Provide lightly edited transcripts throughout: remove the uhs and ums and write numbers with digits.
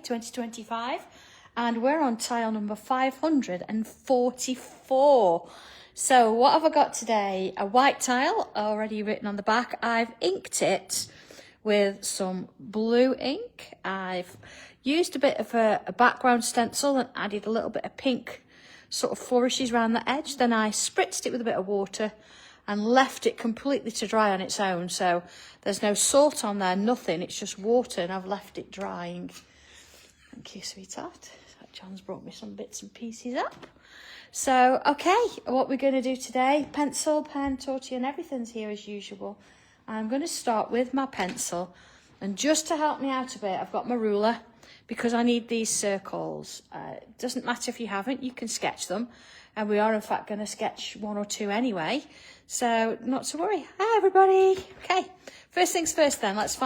2025, and we're on tile number 544. So what have I got today? A white tile already written on the back. I've inked it with some blue ink. I've used a bit of a background stencil and added a little bit of pink sort of flourishes around the edge. Then I spritzed it with a bit of water and left it completely to dry on its own. So there's no salt on there, nothing. It's just water, and I've left it drying. Thank you, sweetheart. John's brought me some bits and pieces up. So, okay, what we're going to do today, pencil, pen, tortillon, everything's here as usual. I'm going to start with my pencil, and just to help me out a bit, I've got my ruler because I need these circles. It doesn't matter if you haven't, you can sketch them, and we are in fact going to sketch one or two anyway, so not to worry. Hi everybody. Okay, first things first then, let's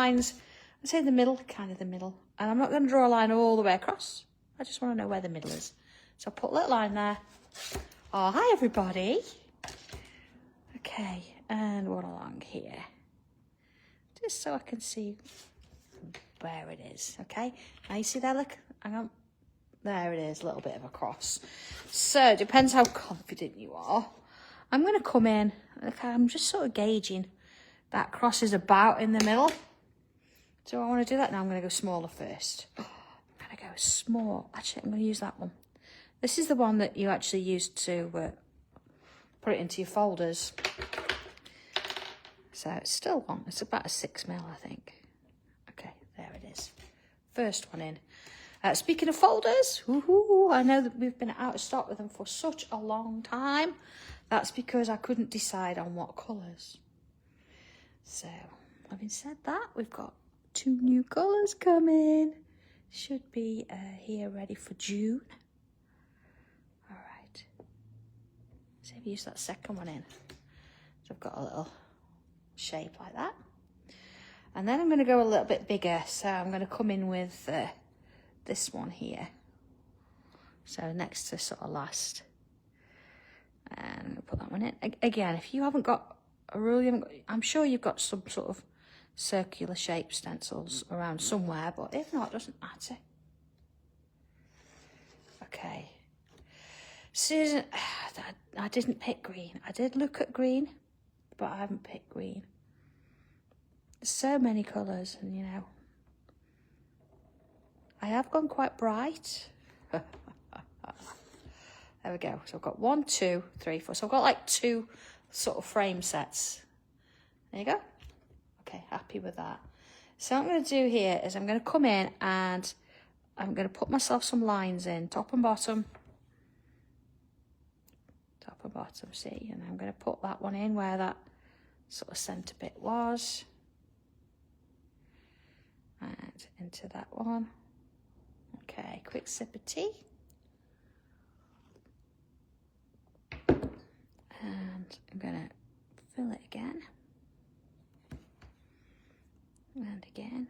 say the middle, kind of the middle, and I'm not going to draw a line all the way across. I just want to know where the middle is, so I'll put a little line there. Oh, hi everybody. Okay, and one along here, just so I can see where it is. Okay, now you see there, look, hang on, there it is, a little bit of a cross. So it depends how confident you are. I'm going to come in, okay, I'm just sort of gauging that cross is about in the middle. So I want to do that now. I'm going to go smaller first. I'm going to go small. Actually, I'm going to use that one. This is the one that you actually use to put it into your folders. So it's still long. It's about a 6mm, I think. Okay, there it is. First one in. Speaking of folders, I know that we've been out of stock with them for such a long time. That's because I couldn't decide on what colours. So, having said that, we've got 2 new colours coming. Should be here ready for June. All right. So I've used that second one in. So I've got a little shape like that. And then I'm going to go a little bit bigger. So I'm going to come in with this one here. So next to sort of last. And I'm going to put that one in. Again, if you haven't got a rule, I'm sure you've got some sort of circular shape stencils around somewhere, but if not, it doesn't matter. Okay. Susan, I didn't pick green. I did look at green, but I haven't picked green. There's so many colours, and you know, I have gone quite bright. There we go. So I've got 1, 2, 3, 4. So I've got like 2 sort of frame sets. There you go. Okay, happy with that. So what I'm going to do here is I'm going to come in and I'm going to put myself some lines in, top and bottom. Top and bottom, see? And I'm going to put that one in where that sort of centre bit was. And into that one. Okay, quick sip of tea. And I'm going to fill it again. And again.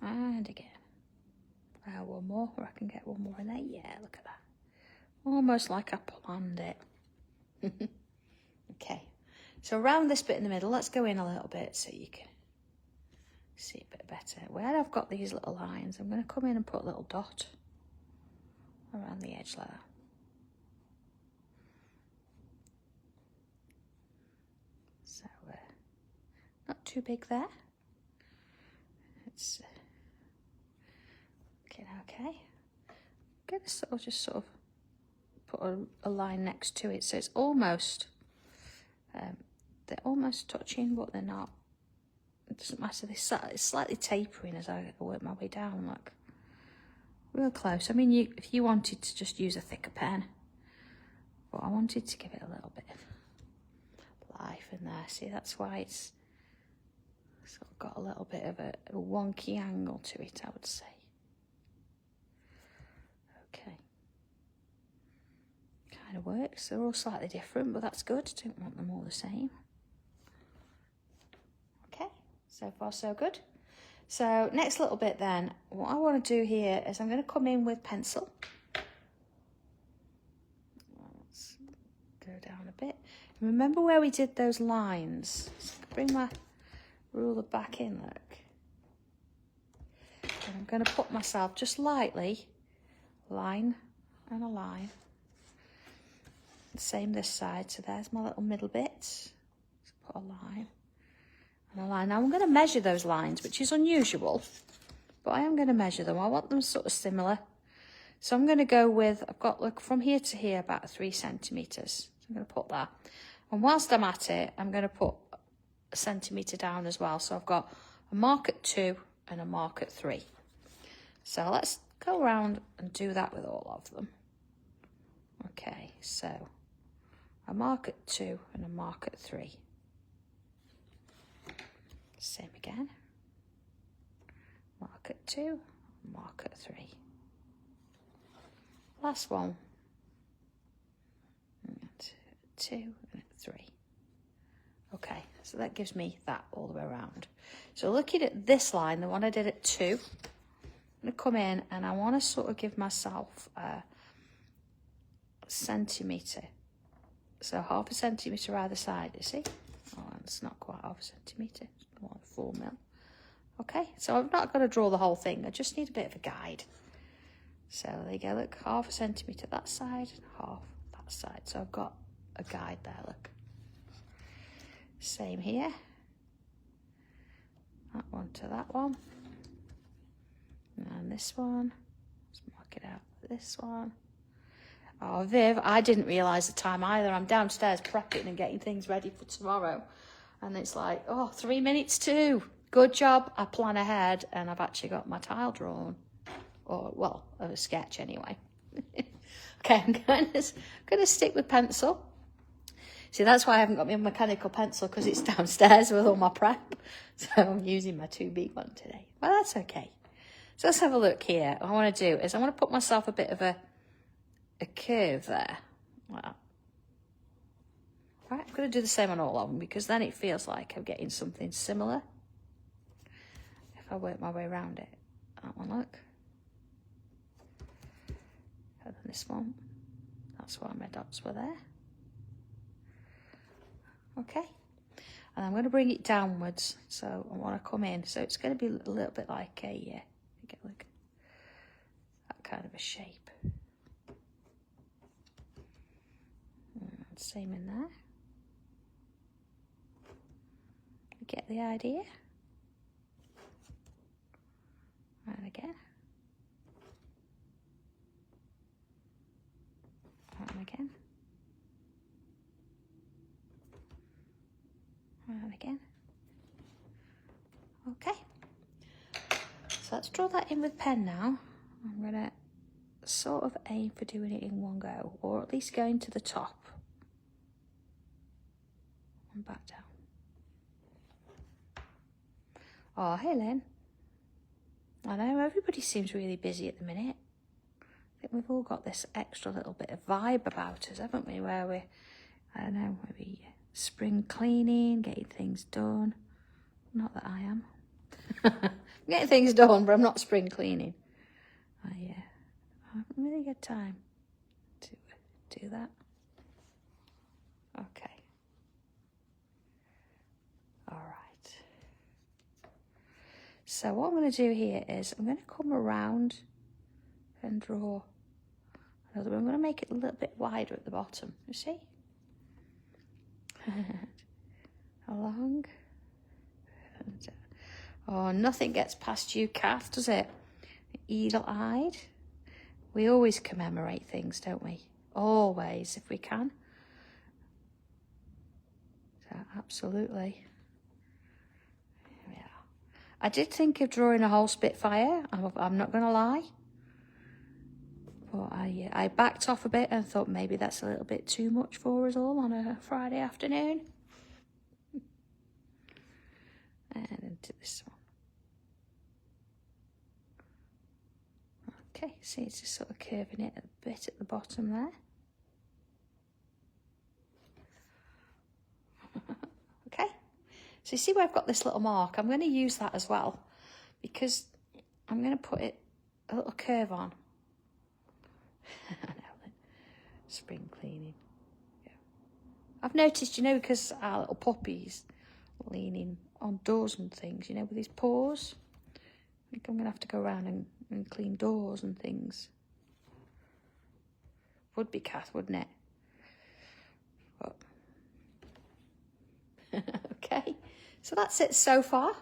And again. One more, or I can get one more in there. Yeah, look at that. Almost like I planned it. Okay. So around this bit in the middle, let's go in a little bit so you can see a bit better. Where I've got these little lines, I'm going to come in and put a little dot around the edge like that. So, not too big there. It's okay. I'm going to sort of put a line next to it, so it's almost they're almost touching, but they're not. It doesn't matter. It's slightly tapering as I work my way down, like real close. I mean, if you wanted to just use a thicker pen, but I wanted to give it a little bit of life in there. See, that's why it's sort of got a little bit of a wonky angle to it, I would say. Okay. Kind of works. They're all slightly different, but that's good. Don't want them all the same. Okay, so far so good. So next little bit then, what I want to do here is I'm going to come in with pencil. Let's go down a bit. Remember where we did those lines? So bring my ruler back in, look. I'm going to put myself just lightly, line and a line. Same this side, so there's my little middle bit. Let's put a line and a line. Now I'm going to measure those lines, which is unusual, but I am going to measure them. I want them sort of similar. So I'm going to go with, I've got, look, from here to here about 3 centimetres. So I'm going to put that. And whilst I'm at it, I'm going to put a centimetre down as well. So I've got a mark at 2 and a mark at 3. So let's go around and do that with all of them. Okay, so a mark at 2 and a mark at 3. Same again. Mark at 2, mark at 3. Last one. 2 and 3. Okay, so that gives me that all the way around. So looking at this line, the one I did at 2, I'm going to come in and I want to sort of give myself a centimetre. So half a centimetre either side, you see? Oh, it's not quite half a centimetre, it's more like 4 mil. Okay, so I've not got to draw the whole thing, I just need a bit of a guide. So there you go, look, half a centimetre that side, half that side. So I've got a guide there, look. Same here. That one to that one. And this one. Let's mark it out for this one. Oh, Viv, I didn't realise the time either. I'm downstairs prepping and getting things ready for tomorrow. And it's like, oh, 3 minutes to. Good job, I plan ahead and I've actually got my tile drawn. Or, well, a sketch anyway. Okay, I'm going to stick with pencil. See, that's why I haven't got my mechanical pencil, because it's downstairs with all my prep. So I'm using my 2B one today. Well, that's okay. So let's have a look here. What I want to do is I want to put myself a bit of a curve there. Like that. Right, I'm going to do the same on all of them, because then it feels like I'm getting something similar. If I work my way around it. That one, look. And then this one. That's why my dots were there. Okay, and I'm going to bring it downwards, so I want to come in, so it's going to be a little bit like a, look, that kind of a shape. And same in there. You get the idea? And again. And again. And again. Okay, so let's draw that in with pen now. I'm going to sort of aim for doing it in one go, or at least going to the top and back down. Oh, hey Lynn. I know everybody seems really busy at the minute. I think we've all got this extra little bit of vibe about us, haven't we, where we're, I don't know, maybe spring cleaning, getting things done. Not that I am. I'm getting things done, but I'm not spring cleaning. I have a really good time to do that. Okay. All right. So what I'm going to do here is I'm going to come around and draw another one. I'm going to make it a little bit wider at the bottom, you see? Along. And, oh, nothing gets past you, Kath, does it? Eagle-eyed. We always commemorate things, don't we? Always, if we can. So, absolutely. Here we are. I did think of drawing a whole Spitfire, I'm not going to lie. But I backed off a bit and thought maybe that's a little bit too much for us all on a Friday afternoon. And into this one. Okay, see, it's just sort of curving it a bit at the bottom there. Okay, so you see where I've got this little mark? I'm going to use that as well, because I'm going to put it a little curve on. I know, spring cleaning. Yeah. I've noticed, you know, because our little puppy's leaning on doors and things, you know, with his paws. think I'm going to have to go around and clean doors and things. Would be Kath, wouldn't it? But... okay, so that's it so far.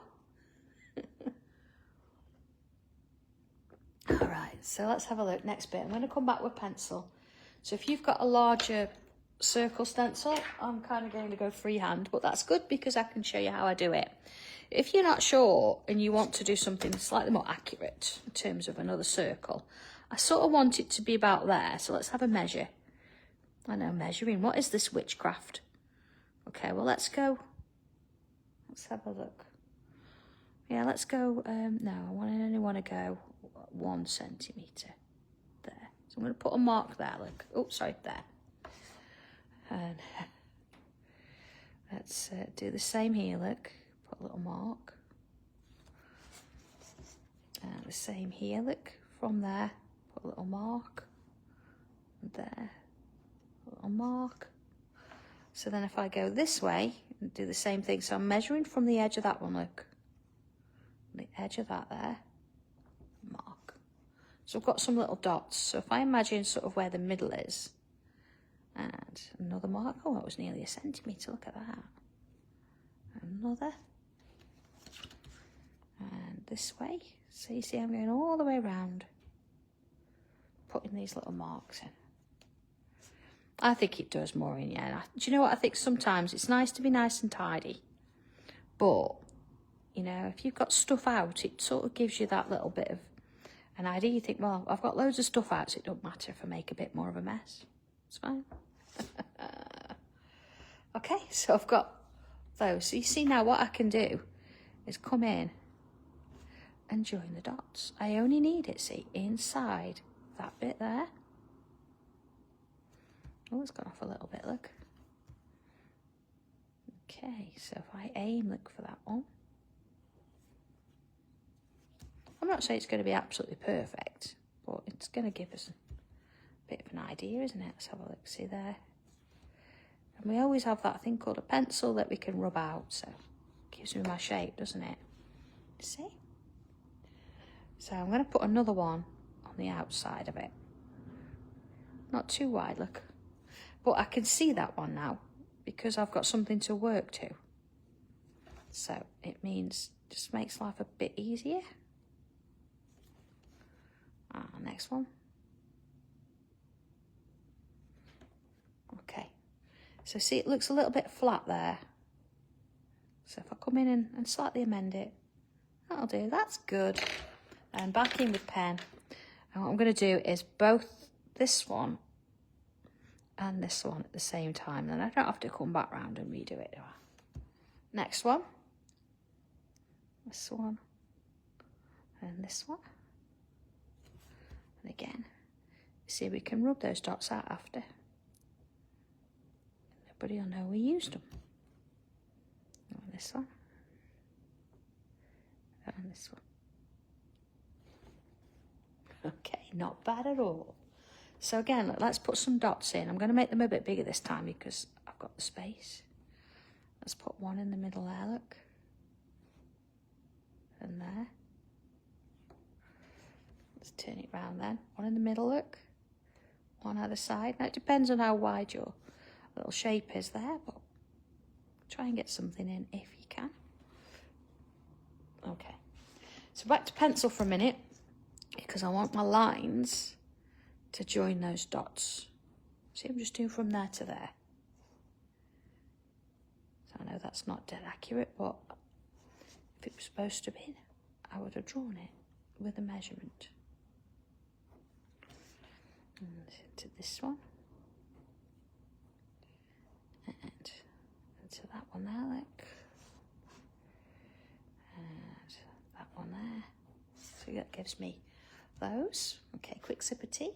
All right, so let's have a look. Next bit, I'm going to come back with pencil. So if you've got a larger circle stencil, I'm kind of going to go freehand, but that's good because I can show you how I do it. If you're not sure and you want to do something slightly more accurate in terms of another circle, I sort of want it to be about there. So let's have a measure. I know, measuring. What is this witchcraft? Okay, well, let's go. Let's have a look. Yeah, let's go. No, I only want to go 1 centimetre there. So I'm going to put a mark there. Look. Oh, sorry, there. And let's do the same here. Look, put a little mark. And the same here. Look, from there, put a little mark. And there, a little mark. So then if I go this way and do the same thing, so I'm measuring from the edge of that one, look. The edge of that there, mark. So I've got some little dots. So if I imagine sort of where the middle is, and another mark. Oh, that was nearly 1 centimetre, look at that. Another. And this way. So you see I'm going all the way around, putting these little marks in. I think it does more in the end. Do you know what? I think sometimes it's nice to be nice and tidy. But, you know, if you've got stuff out, it sort of gives you that little bit of an idea. You think, well, I've got loads of stuff out, so it don't matter if I make a bit more of a mess. It's fine. Okay, so I've got those. So you see now what I can do is come in and join the dots. I only need it, see, inside that bit there. Oh, it's gone off a little bit, look. Okay, so if I aim, look for that one. I'm not saying it's going to be absolutely perfect, but it's going to give us a bit of an idea, isn't it? Let's have a look, see there. And we always have that thing called a pencil that we can rub out, so it gives me my shape, doesn't it? See? So I'm going to put another one on the outside of it. Not too wide, look. But I can see that one now because I've got something to work to. So it means, just makes life a bit easier. Next one. Okay. So see, it looks a little bit flat there. So if I come in and slightly amend it, that'll do. That's good. And back in with pen. And what I'm going to do is both this one and this one at the same time. Then I don't have to come back round and redo it, do I? Next one. This one. And this one. And again. See, we can rub those dots out after. Nobody will know we used them. And this one. And this one. Okay, not bad at all. So again, let's put some dots in. I'm going to make them a bit bigger this time because I've got the space. Let's put one in the middle there, look. And there. Let's turn it round then. One in the middle, look. One either side. Now it depends on how wide your little shape is there, but try and get something in if you can. Okay. So back to pencil for a minute, because I want my lines to join those dots. See, I'm just doing from there to there. So I know that's not dead accurate, but if it was supposed to be, I would have drawn it with a measurement. And to this one. And to that one there, look. And that one there. So that gives me those. Okay, quick sip of tea.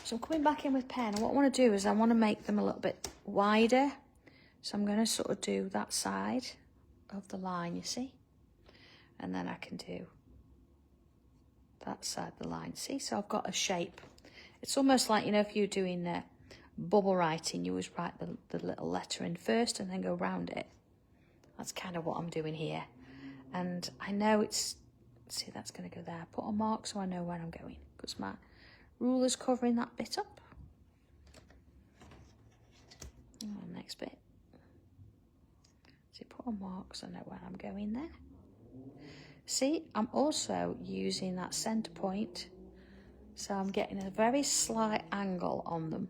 So I'm coming back in with pen, and what I want to do is I want to make them a little bit wider. So I'm going to sort of do that side of the line, you see? And then I can do that side of the line, see? So I've got a shape. It's almost like, you know, if you're doing bubble writing, you always write the little letter in first and then go round it. That's kind of what I'm doing here. And I know it's, see, that's going to go there. Put a mark so I know where I'm going, because my ruler's covering that bit up. Oh, next bit. So put a mark so I know where I'm going there. See, I'm also using that centre point, so I'm getting a very slight angle on them.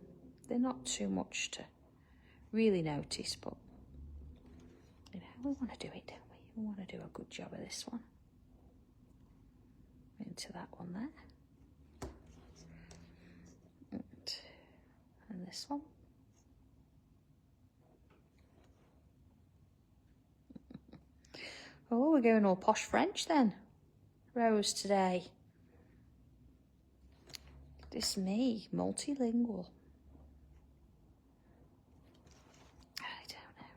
They're not too much to really notice, but you know, we want to do it, don't we? We want to do a good job of this one. Into that one there. And this one. Oh, we're going all posh French then. Rose today. This me, multilingual. I don't know.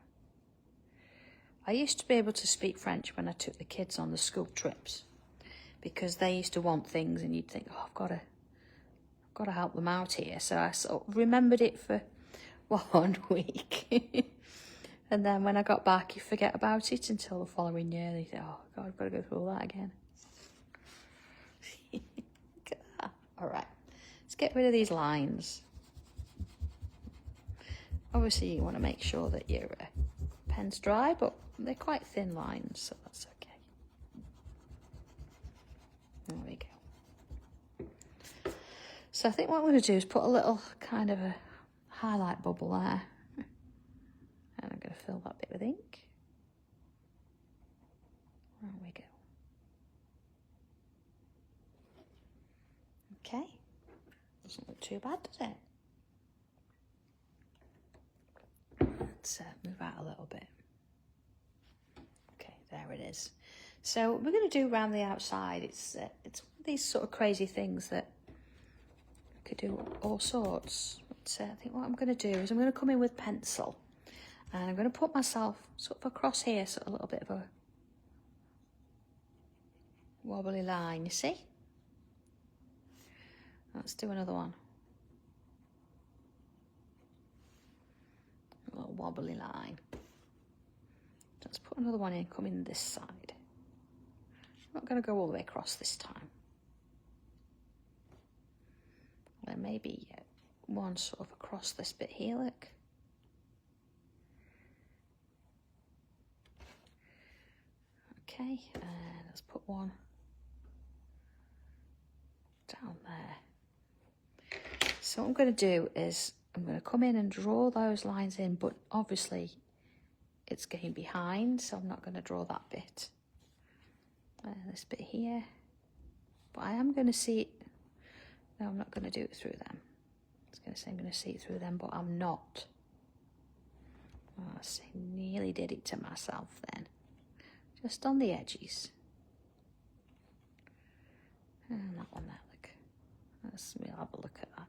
I used to be able to speak French when I took the kids on the school trips, because they used to want things and you'd think, oh, I've got to help them out here. So I sort of remembered it for 1 week. And then when I got back, you forget about it until the following year. And you think, oh, God, I've got to go through all that again. All right, let's get rid of these lines. Obviously, you want to make sure that your pen's dry, but they're quite thin lines, so that's okay. There we go. So I think what I'm going to do is put a little kind of a highlight bubble there. And I'm going to fill that bit with ink. There we go. Okay. Doesn't look too bad, does it? Let's move out a little bit. Okay, there it is. So we're going to do around the outside. It's one of these sort of crazy things that you could do all sorts. But I think what I'm going to do is I'm going to come in with pencil. And I'm going to put myself sort of across here, so a little bit of a wobbly line, you see? Let's do another one. A little wobbly line. Let's put another one in, come in this side. I'm not going to go all the way across this time. There may be one sort of across this bit here, look. Okay, and let's put one down there. So what I'm going to do is I'm going to come in and draw those lines in, but obviously it's going behind, so I'm not going to draw that bit. This bit here, but I am going to see it. No, I'm not going to do it through them. I was going to say I'm going to see it through them, but I'm not. Oh, I see, nearly did it to myself then. Just on the edges. And that one there, look. We'll have a look at that.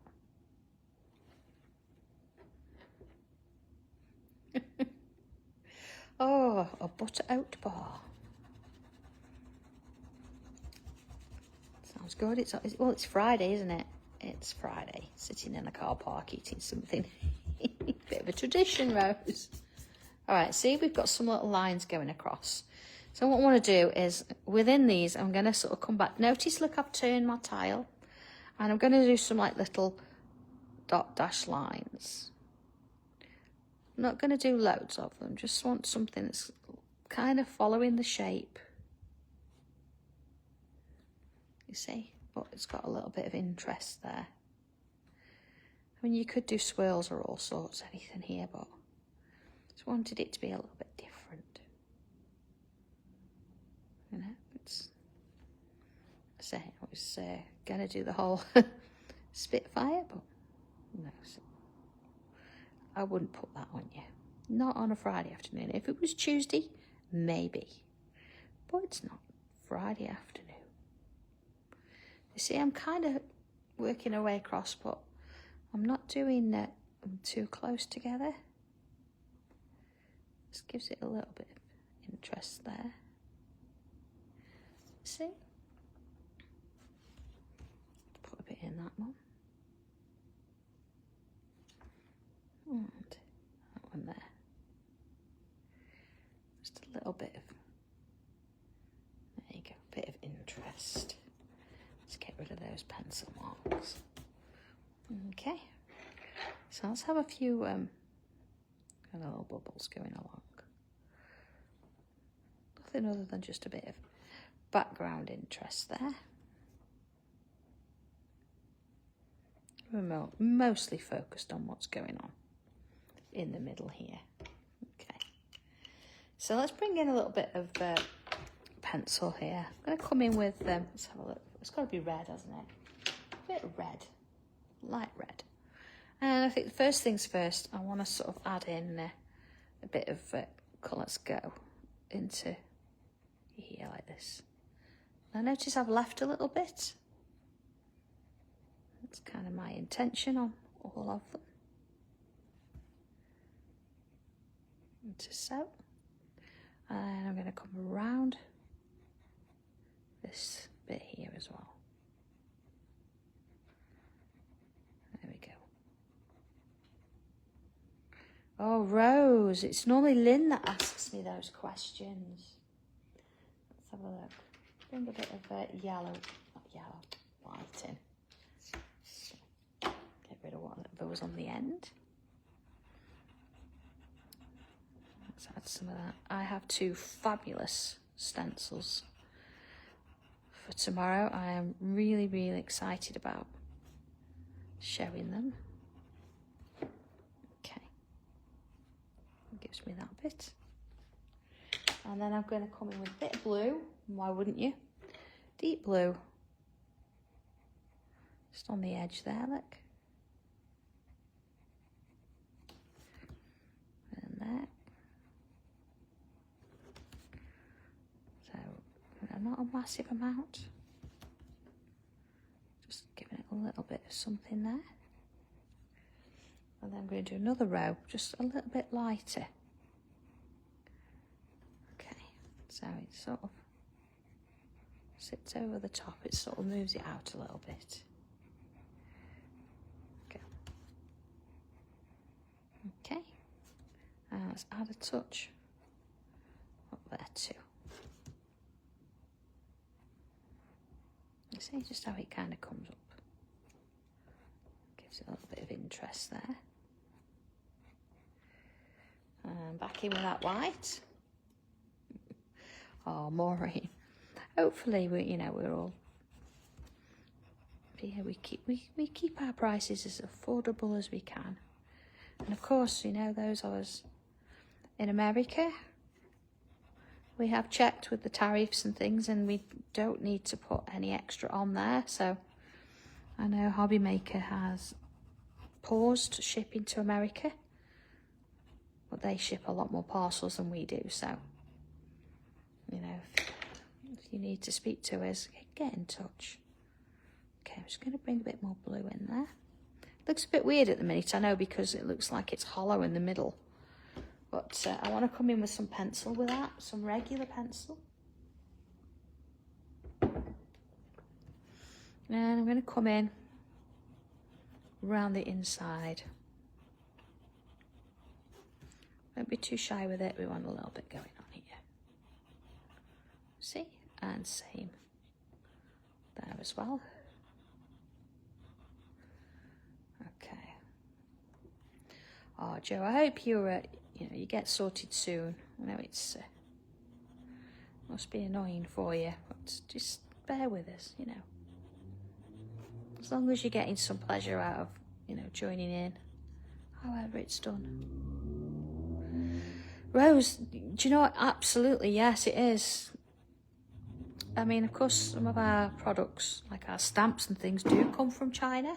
Oh, a butter oat bar. Sounds good. Well, it's Friday, isn't it? It's Friday. Sitting in a car park eating something. Bit of a tradition, Rose. All right, see, we've got some little lines going across. So what I want to do is, within these, I'm going to sort of come back. Notice, look, I've turned my tile. And I'm going to do some like little dot dash lines. I'm not going to do loads of them. Just want something that's kind of following the shape. You see? But it's got a little bit of interest there. I mean, you could do swirls or all sorts, anything here, but just wanted it to be a little bit different. You know, I was going to do the whole Spitfire, but no, I wouldn't put that on you. Not on a Friday afternoon. If it was Tuesday, maybe. But it's not Friday afternoon. You see, I'm kind of working our way across, but I'm not doing them too close together. Just gives it a little bit of interest there. See? Put a bit in that one. And that one there. Just a little bit of rid of those pencil marks. Okay, so let's have a few kind of little bubbles going along. Nothing other than just a bit of background interest there. We're mostly focused on what's going on in the middle here. Okay, so let's bring in a little bit of pencil here. I'm going to come in with, let's have a look. It's got to be red, hasn't it? A bit of red, light red. And I think the first things first, I want to sort of add in a bit of colours go into here like this. I notice I've left a little bit. That's kind of my intention on all of them. Into so. And I'm going to come around this bit here as well. There we go. Oh, Rose, it's normally Lynn that asks me those questions. Let's have a look. Bring a bit of yellow, not yellow, white in. Get rid of whatever was on the end. Let's add some of that. I have 2 fabulous stencils for tomorrow. I am really, really excited about showing them. Okay. Gives me that bit. And then I'm going to come in with a bit of blue. Why wouldn't you? Deep blue. Just on the edge there, look. And there. So, not a massive amount. Just giving it a little bit of something there. And then I'm going to do another row, just a little bit lighter. Okay, so it sort of sits over the top, it sort of moves it out a little bit. Okay, and let's add a touch up there too. You see just how it kind of comes up. Gives it a little bit of interest there. And back in with that white. Oh, Maureen. Hopefully we're all. But yeah, we keep our prices as affordable as we can. And of course, those of us in America, we have checked with the tariffs and things, and we don't need to put any extra on there. So I know Hobby Maker has paused shipping to America, but they ship a lot more parcels than we do. So, if you need to speak to us, get in touch. Okay, I'm just going to bring a bit more blue in there. Looks a bit weird at the minute, I know, because it looks like it's hollow in the middle. But I want to come in with some pencil with that, some regular pencil. And I'm going to come in around the inside. Don't be too shy with it, we want a little bit going on here. See? And same there as well. Okay. Oh, Joe, I hope you get sorted soon. I know it's must be annoying for you, but just bear with us, As long as you're getting some pleasure out of, joining in, however it's done. Rose, do you know what? Absolutely, yes, it is. I mean, of course, some of our products, like our stamps and things, do come from China.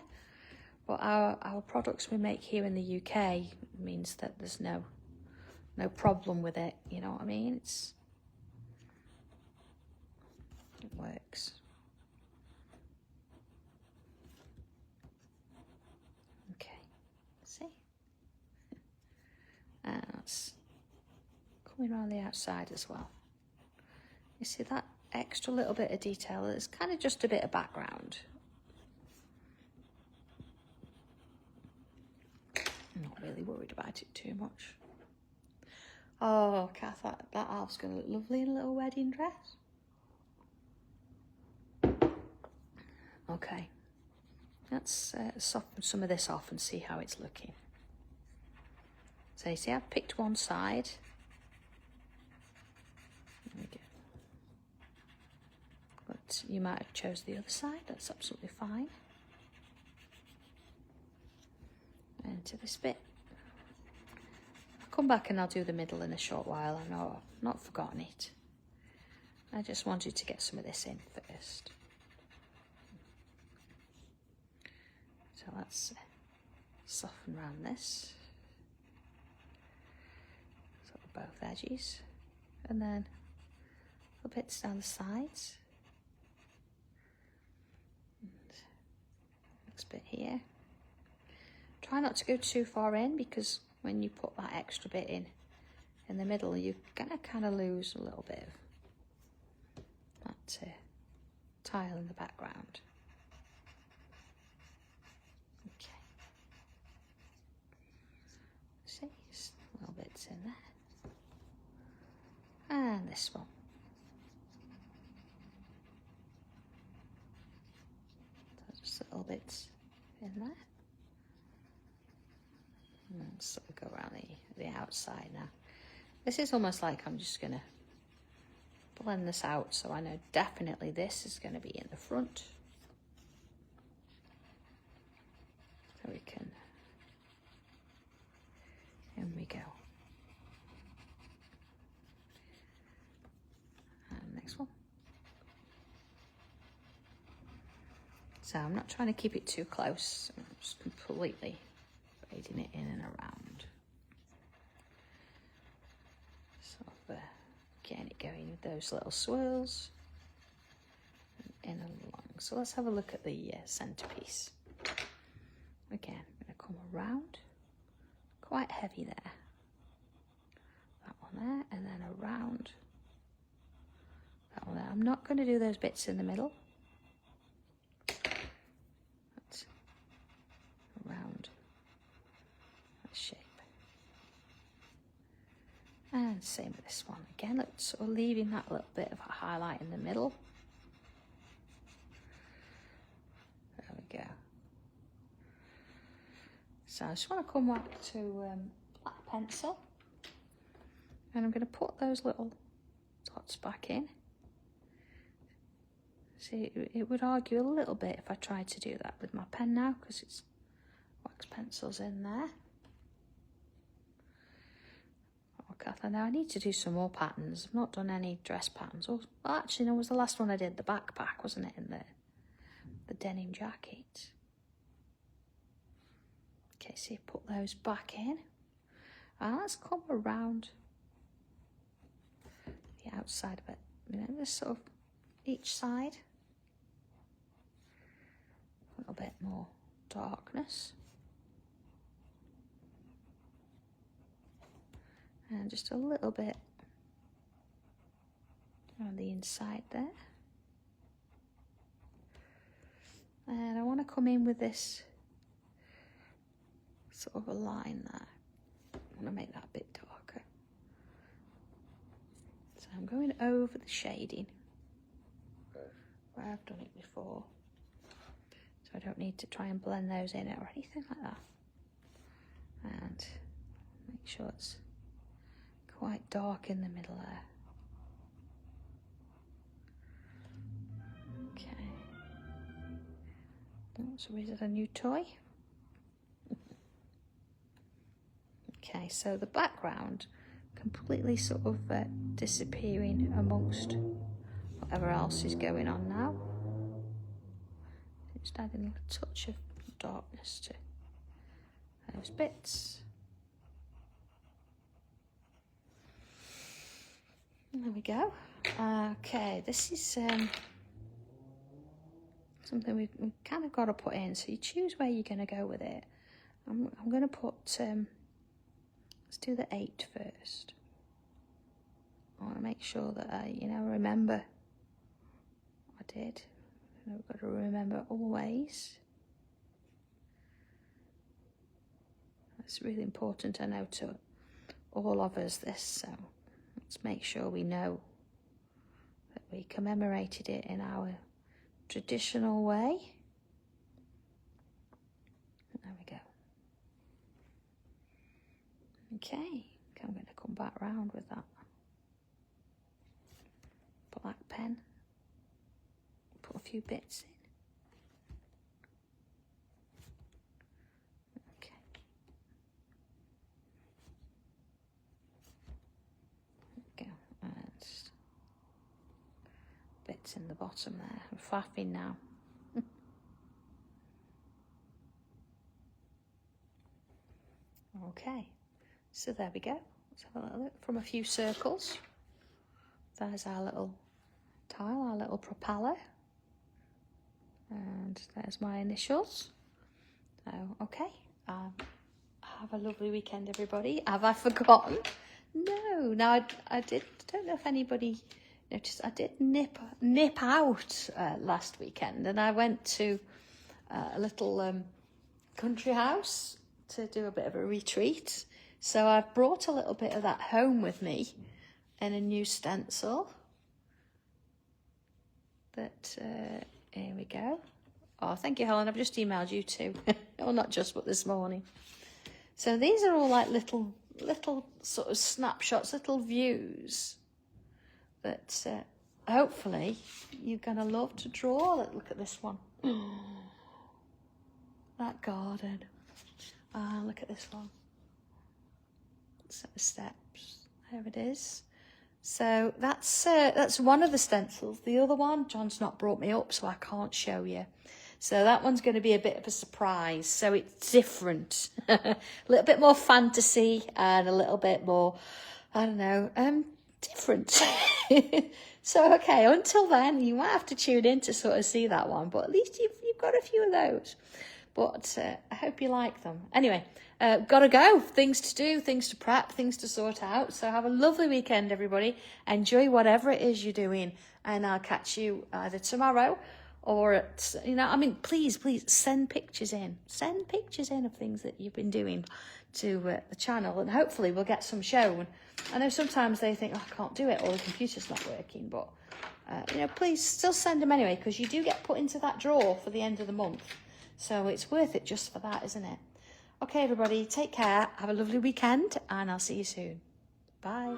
But our products we make here in the UK means that there's no problem with it, you know what I mean? It works. Okay, see? And that's coming around the outside as well. You see that extra little bit of detail? It's kind of just a bit of background. I'm not really worried about it too much. Oh, Kath, that Alf's going to look lovely in a little wedding dress. Okay, let's soften some of this off and see how it's looking. So you see I've picked one side. There we go. But you might have chose the other side, that's absolutely fine. Into this bit. I'll come back and I'll do the middle in a short while. I know I've not forgotten it. I just wanted to get some of this in first. So let's soften around this. Sort of both edges. And then little bits down the sides. And next bit here. Try not to go too far in, because when you put that extra bit in the middle, you're gonna kind of lose a little bit of that tile in the background. Okay. See, just little bits in there. And this one. So just little bits in there. And sort of go around the outside now. This is almost like I'm just going to blend this out, so I know definitely this is going to be in the front. So we can, in we go. And next one. So I'm not trying to keep it too close, I'm just completely braiding it in and around. Sort of getting it going with those little swirls. In and along. So let's have a look at the centerpiece. Again, I'm going to come around. Quite heavy there. That one there, and then around. That one there. I'm not going to do those bits in the middle. That's around. Shape. And same with this one again, let's sort of leaving that little bit of a highlight in the middle. There we go. So I just want to come back to black pencil, and I'm going to put those little dots back in. See, it would argue a little bit if I tried to do that with my pen now, because it's wax pencils in there. Now I need to do some more patterns. I've not done any dress patterns. Well, actually, no, it was the last one I did, the backpack, wasn't it, in the denim jacket. Okay, so you put those back in. And let's come around the outside of it. You know, just sort of each side. A little bit more darkness. And just a little bit on the inside there. And I want to come in with this sort of a line there. I want to make that a bit darker. So I'm going over the shading where I've done it before. So I don't need to try and blend those in or anything like that. And make sure it's quite dark in the middle there. Okay. Oh, so is it a new toy? Okay, so the background completely sort of disappearing amongst whatever else is going on now. Just adding a touch of darkness to those bits. There we go. Okay, this is something we've kind of got to put in. So you choose where you're going to go with it. I'm going to put, let's do the 8 first. I want to make sure that I, remember what I did. I've got to remember always. It's really important, I know, to all of us, this, so let's make sure we know that we commemorated it in our traditional way. Okay, I'm going to come back round with that black pen, put a few bits in. Okay. There we go. And bits in the bottom there. I'm faffing now. Okay, so there we go. Let's have a little look from a few circles. There's our little tile, our little propeller. And there's my initials. So, okay. Have a lovely weekend, everybody. Have I forgotten? No. Now, I don't know if anybody noticed, I did nip out last weekend. And I went to a little country house to do a bit of a retreat. So I've brought a little bit of that home with me in a new stencil. But here we go. Oh, thank you, Helen. I've just emailed you too. Oh, not just, but this morning. So these are all like little sort of snapshots, little views that hopefully you're going to love to draw. Look at this one. That garden. Look at this one. Set of steps. There it is. So that's one of the stencils. The other one, John's not brought me up, so I can't show you. So that one's going to be a bit of a surprise. So it's different, a little bit more fantasy and a little bit more, I don't know, different. So okay, until then, you might have to tune in to sort of see that one, but at least you've got a few of those. But I hope you like them. Anyway, gotta go. Things to do, things to prep, things to sort out. So have a lovely weekend, everybody. Enjoy whatever it is you're doing. And I'll catch you either tomorrow or at, please send pictures in. Send pictures in of things that you've been doing to the channel. And hopefully we'll get some shown. I know sometimes they think, oh, I can't do it or the computer's not working. But, please still send them anyway, because you do get put into that drawer for the end of the month. So it's worth it just for that, isn't it? Okay, everybody, take care. Have a lovely weekend, and I'll see you soon. Bye.